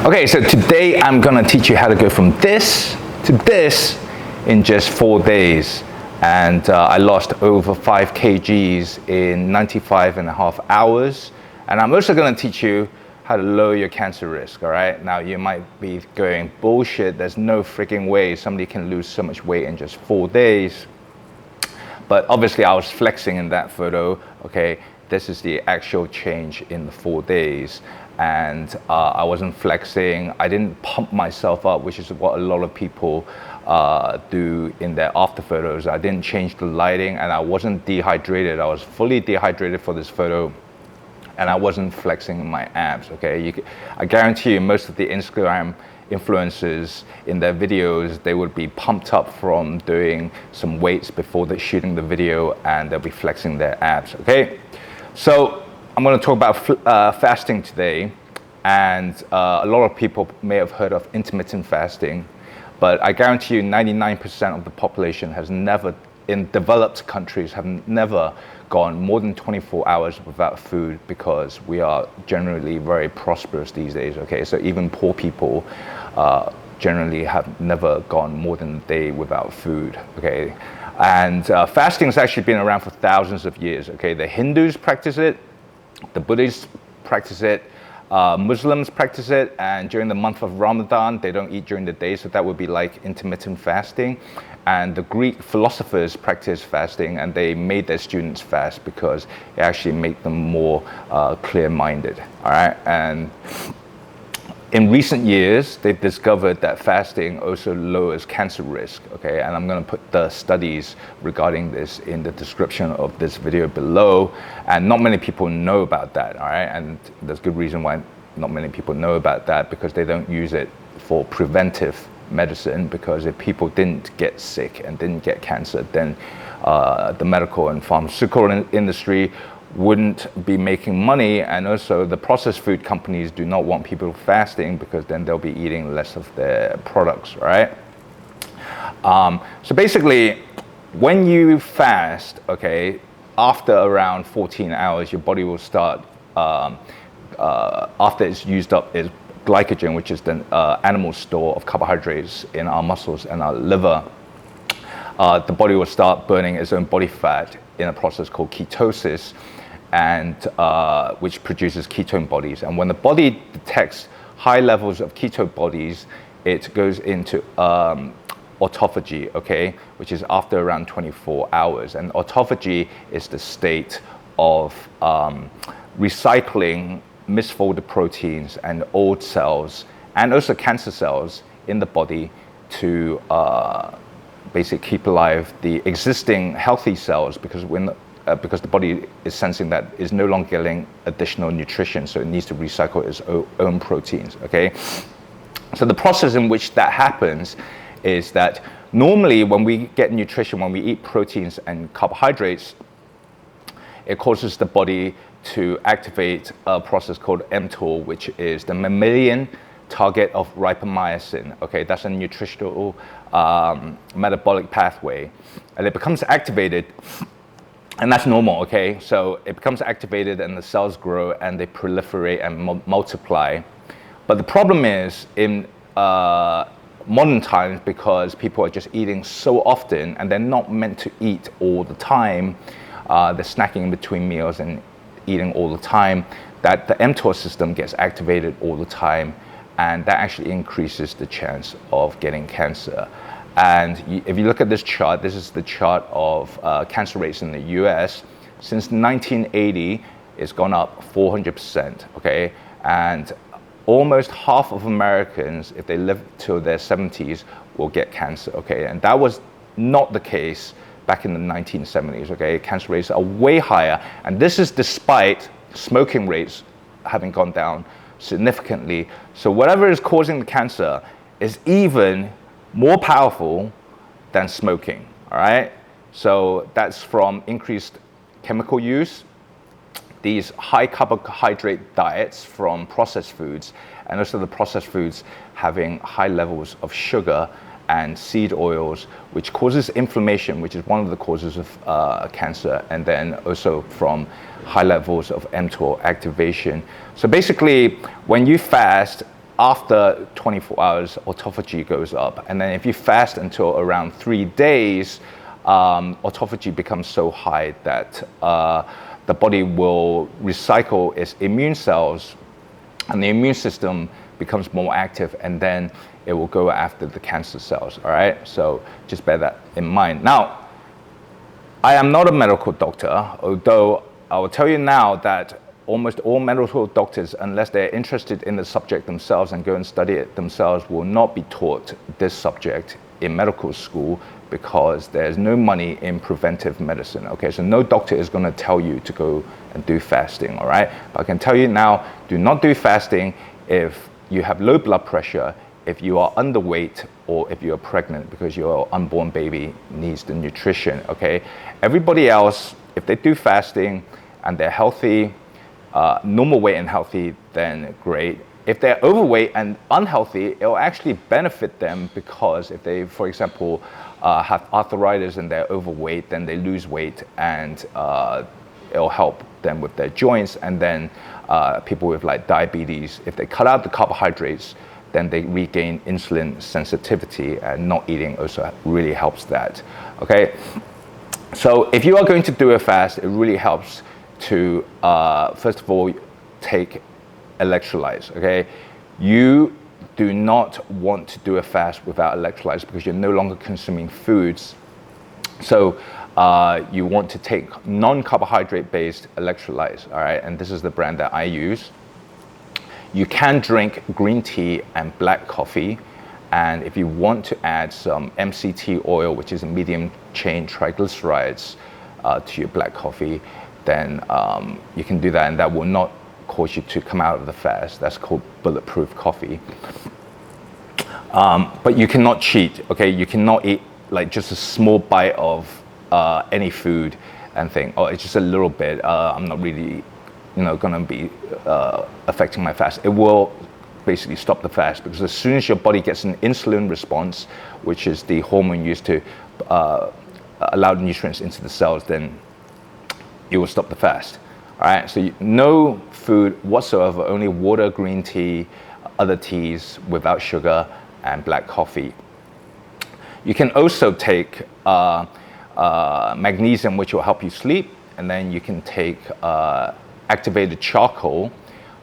Okay, so today I'm gonna teach you how to go from this to this in just 4 days. And I lost over 5 kgs in 95 and a half hours. And I'm also gonna teach you how to lower your cancer risk, all right? Now you might be going, bullshit, there's no freaking way somebody can lose so much weight in just 4 days. But obviously I was flexing in that photo, okay? This is the actual change in the 4 days. And I wasn't flexing, I didn't pump myself up, which is what a lot of people do in their after photos. I didn't change the lighting, and I wasn't dehydrated. I was fully dehydrated for this photo, and I wasn't flexing my abs, okay? I guarantee you most of the Instagram influencers in their videos, they would be pumped up from doing some weights before they're shooting the video, and they'll be flexing their abs, okay? So I'm going to talk about fasting today, and a lot of people may have heard of intermittent fasting, but I guarantee you 99% of the population has never, in developed countries, have never gone more than 24 hours without food, because we are generally very prosperous these days, okay? So even poor people generally have never gone more than a day without food, okay? And fasting has actually been around for thousands of years, okay? The Hindus practice it, the Buddhists practice it, Muslims practice it, and during the month of Ramadan, they don't eat during the day, so that would be like intermittent fasting. And the Greek philosophers practice fasting, and they made their students fast because it actually made them more clear-minded, all right? And in recent years, they've discovered that fasting also lowers cancer risk, okay? And I'm gonna put the studies regarding this in the description of this video below. And not many people know about that, all right? And there's good reason why not many people know about that, because they don't use it for preventive medicine, because if people didn't get sick and didn't get cancer, then the medical and pharmaceutical industry wouldn't be making money, and also the processed food companies do not want people fasting, because then they'll be eating less of their products, right? So basically, when you fast, okay, after around 14 hours, your body will start, after it's used up its glycogen, which is the animal store of carbohydrates in our muscles and our liver, the body will start burning its own body fat in a process called ketosis, and which produces ketone bodies. And when the body detects high levels of ketone bodies, it goes into autophagy, okay, which is after around 24 hours. And autophagy is the state of recycling misfolded proteins and old cells, and also cancer cells in the body, to basically keep alive the existing healthy cells, because because the body is sensing that it's no longer getting additional nutrition, so it needs to recycle its own proteins, okay? So the process in which that happens is that normally when we get nutrition, when we eat proteins and carbohydrates, it causes the body to activate a process called MTor, which is the mammalian target of ribomyosin, okay? That's a nutritional metabolic pathway, and it becomes activated. And that's normal, okay? So it becomes activated, and the cells grow and they proliferate and multiply. But the problem is, in modern times, because people are just eating so often, and they're not meant to eat all the time, they're snacking in between meals and eating all the time, that the mTOR system gets activated all the time, and that actually increases the chance of getting cancer. And if you look at this chart, this is the chart of cancer rates in the US. Since 1980, it's gone up 400%, okay? And almost half of Americans, if they live till their 70s, will get cancer, okay? And that was not the case back in the 1970s, okay? Cancer rates are way higher, and this is despite smoking rates having gone down significantly. So whatever is causing the cancer is even more powerful than smoking, all right? So that's from increased chemical use, these high carbohydrate diets from processed foods, and also the processed foods having high levels of sugar and seed oils, which causes inflammation, which is one of the causes of cancer, and then also from high levels of mTOR activation. So basically, when you fast, after 24 hours, autophagy goes up. And then if you fast until around 3 days, autophagy becomes so high that the body will recycle its immune cells, and the immune system becomes more active, and then it will go after the cancer cells, all right? So just bear that in mind. Now, I am not a medical doctor, although I will tell you now that almost all medical doctors, unless they're interested in the subject themselves and go and study it themselves, will not be taught this subject in medical school, because there's no money in preventive medicine, okay? So no doctor is gonna tell you to go and do fasting, all right? But I can tell you now, do not do fasting if you have low blood pressure, if you are underweight, or if you're pregnant, because your unborn baby needs the nutrition, okay? Everybody else, if they do fasting and they're healthy, normal weight and healthy, then great. If they're overweight and unhealthy, it will actually benefit them, because if they, for example, have arthritis and they're overweight, then they lose weight, and it'll help them with their joints. And then people with like diabetes, if they cut out the carbohydrates, then they regain insulin sensitivity, and not eating also really helps that, okay? So if you are going to do a fast, it really helps to, first of all, take electrolytes, okay? You do not want to do a fast without electrolytes, because you're no longer consuming foods. So you want to take non-carbohydrate based electrolytes, all right? And this is the brand that I use. You can drink green tea and black coffee. And if you want to add some MCT oil, which is a medium chain triglycerides, to your black coffee, then you can do that, and that will not cause you to come out of the fast. That's called bulletproof coffee. But you cannot cheat, okay? You cannot eat like just a small bite of any food and think, oh, it's just a little bit, I'm not really, gonna be affecting my fast. It will basically stop the fast, because as soon as your body gets an insulin response, which is the hormone used to allow the nutrients into the cells, then you will stop the fast. All right, so no food whatsoever, only water, green tea, other teas without sugar, and black coffee. You can also take magnesium, which will help you sleep, and then you can take activated charcoal,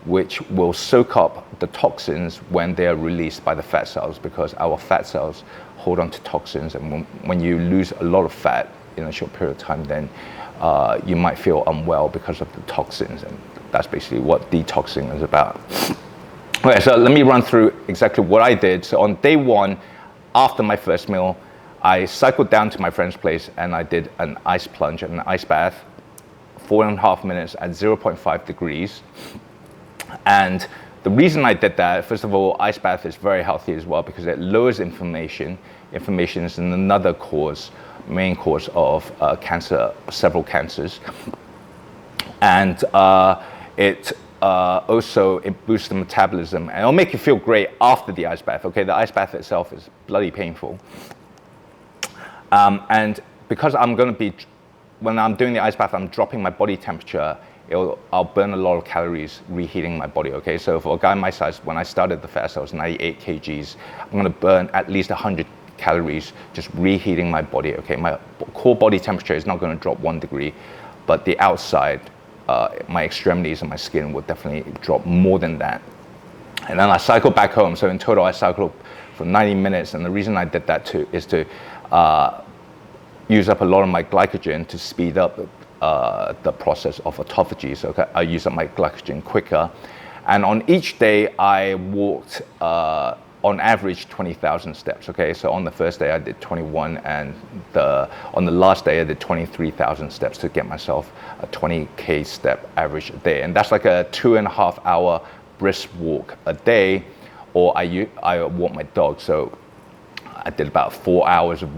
which will soak up the toxins when they are released by the fat cells, because our fat cells hold on to toxins, and when you lose a lot of fat in a short period of time, then you might feel unwell because of the toxins, and that's basically what detoxing is about. Okay, so let me run through exactly what I did. So on day one, after my first meal, I cycled down to my friend's place and I did an ice plunge and an ice bath, 4.5 minutes at 0.5 degrees. And the reason I did that, first of all, ice bath is very healthy as well, because it lowers inflammation. Inflammation is another main cause of cancer, several cancers. And it boosts the metabolism, and it'll make you feel great after the ice bath, okay? The ice bath itself is bloody painful. And because when I'm doing the ice bath, I'm dropping my body temperature, I'll burn a lot of calories reheating my body, okay? So for a guy my size, when I started the fast, I was 98 kgs. I'm gonna burn at least 100 calories just reheating my body, okay? My core body temperature is not gonna drop 1 degree, but the outside, my extremities and my skin will definitely drop more than that. And then I cycled back home. So in total, I cycled for 90 minutes. And the reason I did that is to use up a lot of my glycogen to speed up the process of autophagy. So I use up my glycogen quicker. And on each day, I walked on average 20,000 steps, okay? So on the first day I did 21, and on the last day I did 23,000 steps to get myself a 20K step average a day. And that's like a 2.5 hour brisk walk a day, or I walk my dog. So I did about 4 hours of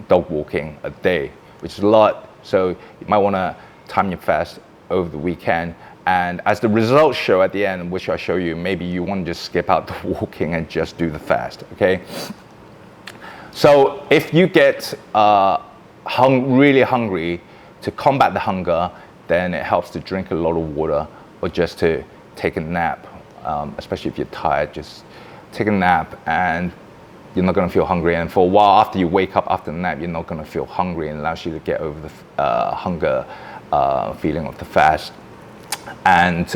dog walking a day, which is a lot. So you might wanna time your fast over the weekend. And as the results show at the end, which I'll show you, maybe you want to just skip out the walking and just do the fast, okay? So if you get really hungry, to combat the hunger, then it helps to drink a lot of water, or just to take a nap, especially if you're tired. Just take a nap, and you're not going to feel hungry. And for a while after you wake up after the nap, you're not going to feel hungry, and allows you to get over the hunger feeling of the fast. And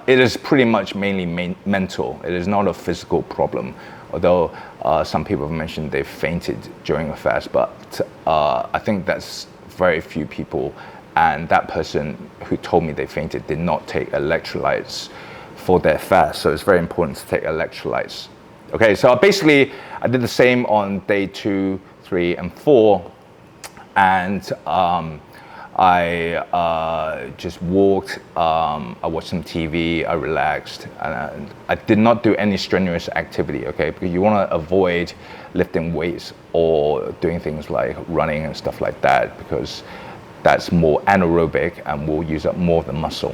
it is pretty much mainly mental. It is not a physical problem, although some people have mentioned they've fainted during a fast, but I think that's very few people. And that person who told me they fainted did not take electrolytes for their fast. So it's very important to take electrolytes. Okay, so basically I did the same on day 2, 3, and 4. And I just walked, I watched some TV, I relaxed, and I did not do any strenuous activity, okay? Because you want to avoid lifting weights or doing things like running and stuff like that, because that's more anaerobic and will use up more of the muscle.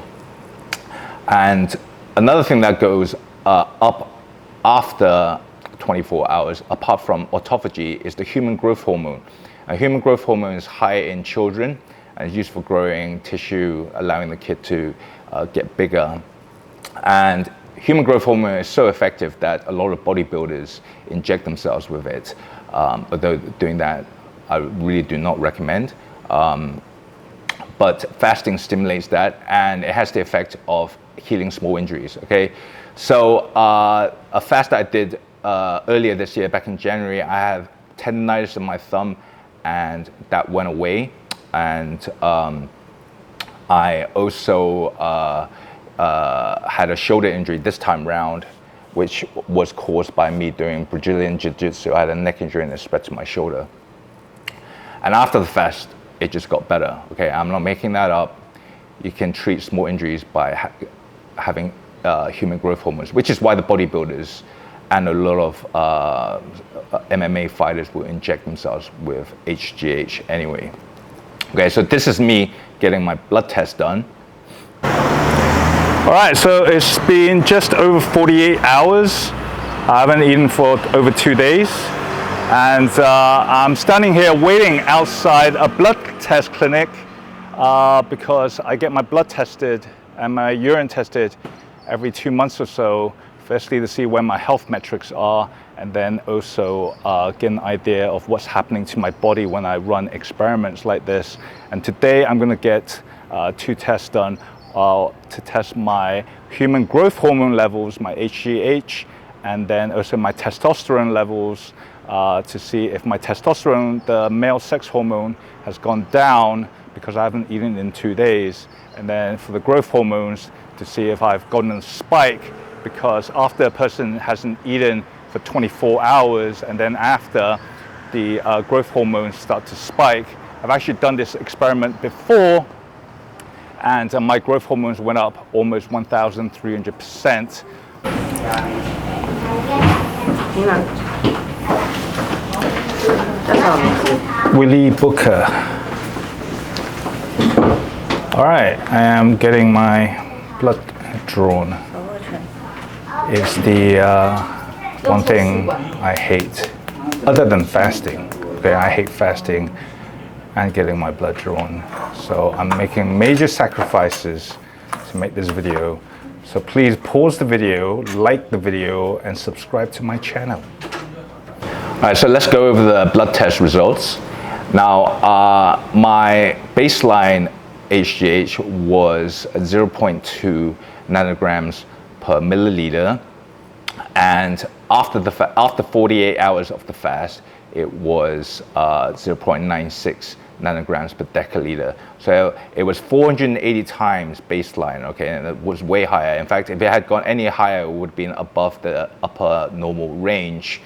And another thing that goes up after 24 hours, apart from autophagy, is the human growth hormone. Human growth hormone is high in children, and it's used for growing tissue, allowing the kid to get bigger. And human growth hormone is so effective that a lot of bodybuilders inject themselves with it. Although doing that, I really do not recommend. But fasting stimulates that, and it has the effect of healing small injuries, okay? So a fast that I did earlier this year, back in January, I had tendonitis in my thumb, and that went away. And I also had a shoulder injury this time round, which was caused by me doing Brazilian Jiu-Jitsu. I had a neck injury and it spread to my shoulder. And after the fast, it just got better. Okay, I'm not making that up. You can treat small injuries by having human growth hormones, which is why the bodybuilders and a lot of MMA fighters will inject themselves with HGH anyway. Okay, so this is me getting my blood test done. All right, so it's been just over 48 hours. I haven't eaten for over 2 days. And I'm standing here waiting outside a blood test clinic because I get my blood tested and my urine tested every 2 months or so. Firstly, to see where my health metrics are, and then also get an idea of what's happening to my body when I run experiments like this. And today I'm going to get 2 tests done to test my human growth hormone levels, my HGH, and then also my testosterone levels to see if my testosterone, the male sex hormone, has gone down because I haven't eaten in 2 days. And then for the growth hormones, to see if I've gotten a spike, because after a person hasn't eaten for 24 hours and then after the growth hormones start to spike. I've actually done this experiment before, and my growth hormones went up almost 1,300%. Willie Booker. All right, I am getting my blood drawn. It's the one thing I hate, other than fasting. Okay, I hate fasting and getting my blood drawn. So I'm making major sacrifices to make this video. So please pause the video, like the video, and subscribe to my channel. All right, so let's go over the blood test results. Now, my baseline HGH was 0.2 nanograms per milliliter, and after 48 hours of the fast, it was 0.96 nanograms per deciliter. So it was 480 times baseline, okay, and it was way higher. In fact, if it had gone any higher, it would have been above the upper normal range.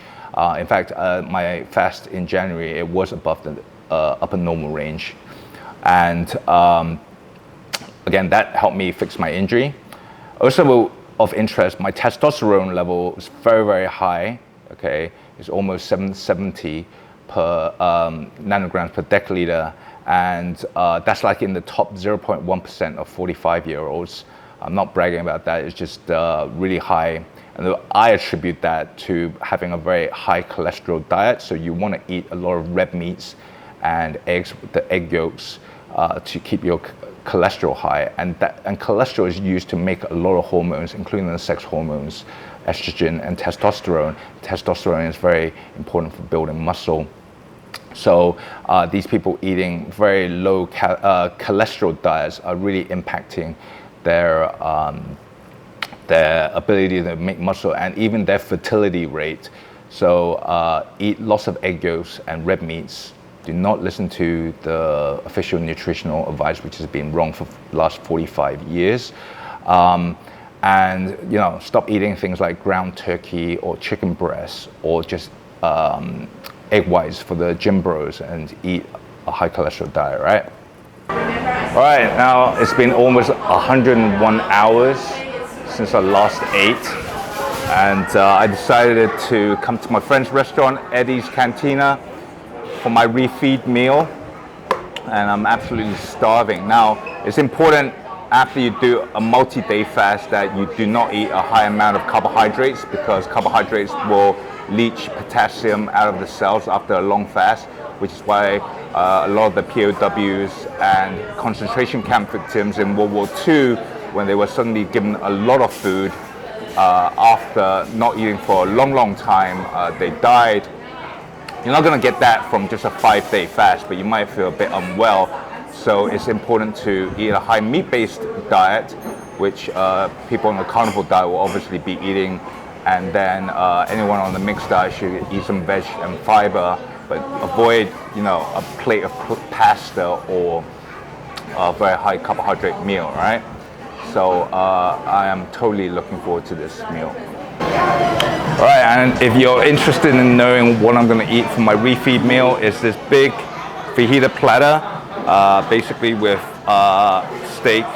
In fact, my fast in January, it was above the upper normal range. And again, that helped me fix my injury. Also of interest, my testosterone level is very, very high, okay? It's almost 770 per nanograms per deciliter, and that's like in the top 0.1% of 45-year-olds. I'm not bragging about that, it's just really high. And I attribute that to having a very high cholesterol diet, so you want to eat a lot of red meats and eggs, the egg yolks, to keep your cholesterol high, and cholesterol is used to make a lot of hormones, including the sex hormones. estrogen and testosterone. Testosterone is very important for building muscle. So these people eating very low cholesterol diets are really impacting their ability to make muscle and even their fertility rate. So eat lots of egg yolks and red meats. Do not listen to the official nutritional advice, which has been wrong for the last 45 years. And stop eating things like ground turkey or chicken breast or just egg whites for the gym bros, and eat a high cholesterol diet, right? All right, now it's been almost 101 hours since I last ate, and I decided to come to my friend's restaurant, Eddie's Cantina, for my refeed meal, and I'm absolutely starving. Now, it's important after you do a multi-day fast that you do not eat a high amount of carbohydrates, because carbohydrates will leach potassium out of the cells after a long fast, which is why a lot of the POWs and concentration camp victims in World War II, when they were suddenly given a lot of food after not eating for a long time, they died. You're not going to get that from just a 5-day fast, but you might feel a bit unwell. So it's important to eat a high meat-based diet, which people on the carnivore diet will obviously be eating. And then anyone on the mixed diet should eat some veg and fiber, but avoid, a plate of pasta or a very high carbohydrate meal, right? So I am totally looking forward to this meal. All right, and if you're interested in knowing what I'm going to eat for my refeed meal, is this big fajita platter, basically with steak,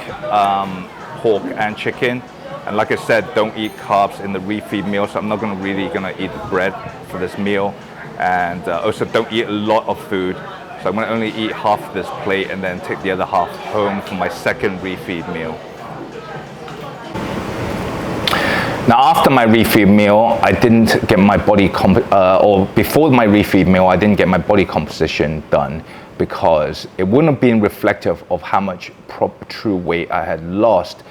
pork, and chicken. And like I said, don't eat carbs in the refeed meal, so I'm not really going to eat the bread for this meal. And also don't eat a lot of food. So I'm going to only eat half of this plate and then take the other half home for my second refeed meal. Now, after my refeed meal, I didn't get my body or before my refeed meal, I didn't get my body composition done, because it wouldn't have been reflective of how much true weight I had lost.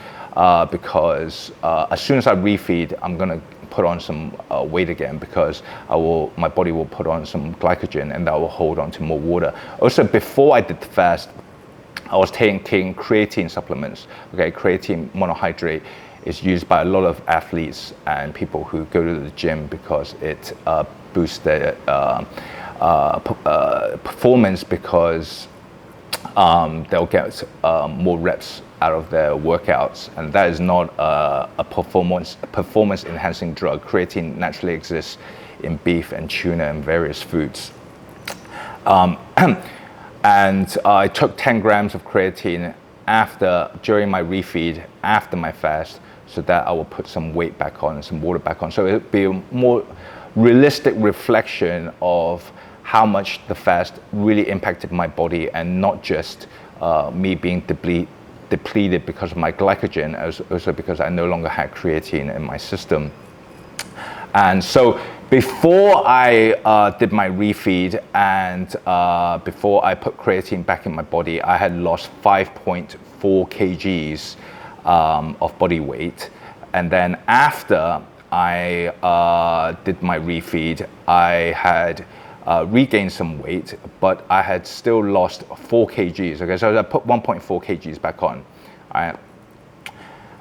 Because as soon as I refeed, I'm gonna put on some weight again, because my body will put on some glycogen, and that will hold on to more water. Also, before I did the fast, I was taking creatine supplements. Okay, creatine monohydrate is used by a lot of athletes and people who go to the gym, because it boosts their performance, because they'll get more reps out of their workouts, and that is not a performance enhancing drug. Creatine naturally exists in beef and tuna and various foods. And I took 10 grams of creatine during my refeed after my fast, so that I will put some weight back on and some water back on. So it'll be a more realistic reflection of how much the fast really impacted my body, and not just me being depleted because of my glycogen, also because I no longer had creatine in my system. And so before I did my refeed and before I put creatine back in my body, I had lost 5.4 kgs of body weight. And then after I did my refeed, I had regained some weight, but I had still lost 4 kgs. Okay, so I put 1.4 kgs back on. All right.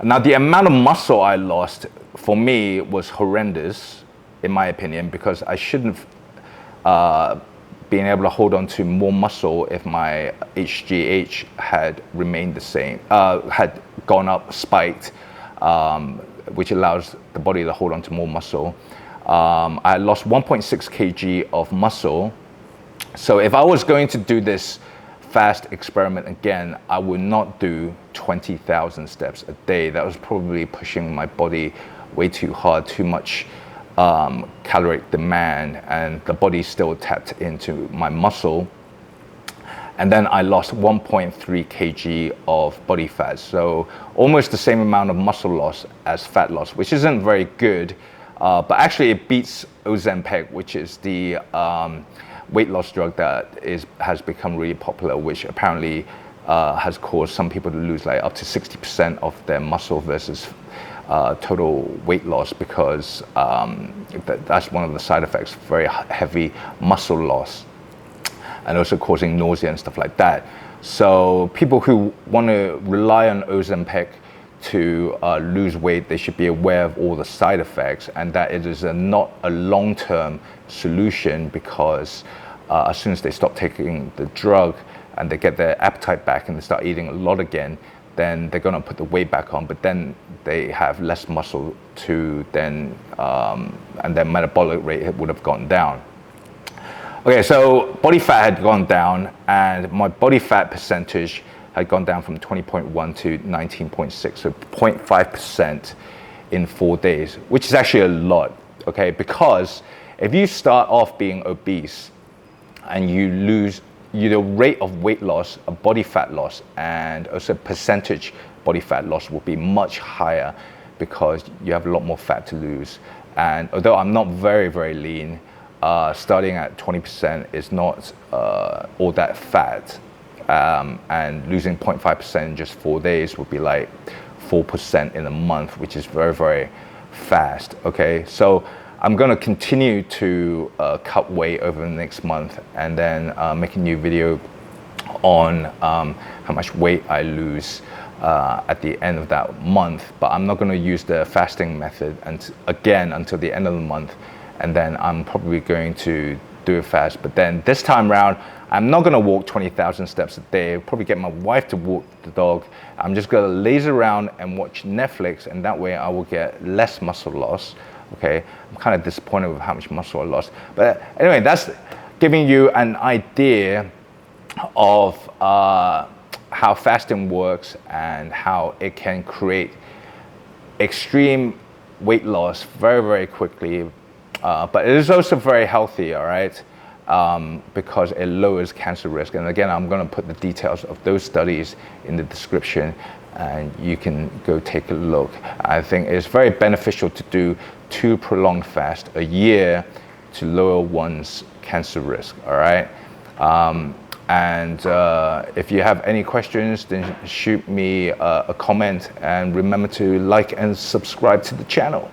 Now, the amount of muscle I lost for me was horrendous, in my opinion, because I shouldn't have been able to hold on to more muscle if my HGH had remained the same, had gone up, spiked, which allows the body to hold on to more muscle. I lost 1.6 kg of muscle. So if I was going to do this fast experiment again, I would not do 20,000 steps a day. That was probably pushing my body way too hard, too much caloric demand, and the body still tapped into my muscle. And then I lost 1.3 kg of body fat. So almost the same amount of muscle loss as fat loss, which isn't very good. But actually it beats Ozempic, which is the weight loss drug that has become really popular, which apparently has caused some people to lose like up to 60% of their muscle versus total weight loss, because that's one of the side effects, very heavy muscle loss, and also causing nausea and stuff like that. So people who want to rely on Ozempic to lose weight, they should be aware of all the side effects, and that it is not a long-term solution, because as soon as they stop taking the drug and they get their appetite back and they start eating a lot again, then they're going to put the weight back on, but then they have less muscle to then, and their metabolic rate would have gone down. Okay, so body fat had gone down, and my body fat percentage had gone down from 20.1 to 19.6, so 0.5% in 4 days, which is actually a lot, okay? Because if you start off being obese and you lose, the rate of weight loss, body fat loss, and also percentage body fat loss will be much higher, because you have a lot more fat to lose. And although I'm not very, very lean, starting at 20% is not all that fat. And losing 0.5% in just 4 days would be like 4% in a month, which is very, very fast. Okay, so I'm going to continue to cut weight over the next month, and then make a new video on how much weight I lose at the end of that month. But I'm not going to use the fasting method until the end of the month, and then I'm probably going to do it fast. But then this time around, I'm not going to walk 20,000 steps a day. I'll probably get my wife to walk the dog. I'm just going to laze around and watch Netflix, and that way I will get less muscle loss. Okay, I'm kind of disappointed with how much muscle I lost. But anyway, that's giving you an idea of how fasting works and how it can create extreme weight loss very, very quickly. But it is also very healthy, all right? Because it lowers cancer risk. And again, I'm going to put the details of those studies in the description, and you can go take a look. I think it's very beneficial to do 2 prolonged fasts a year to lower one's cancer risk, all right? And if you have any questions, then shoot me a comment, and remember to like and subscribe to the channel.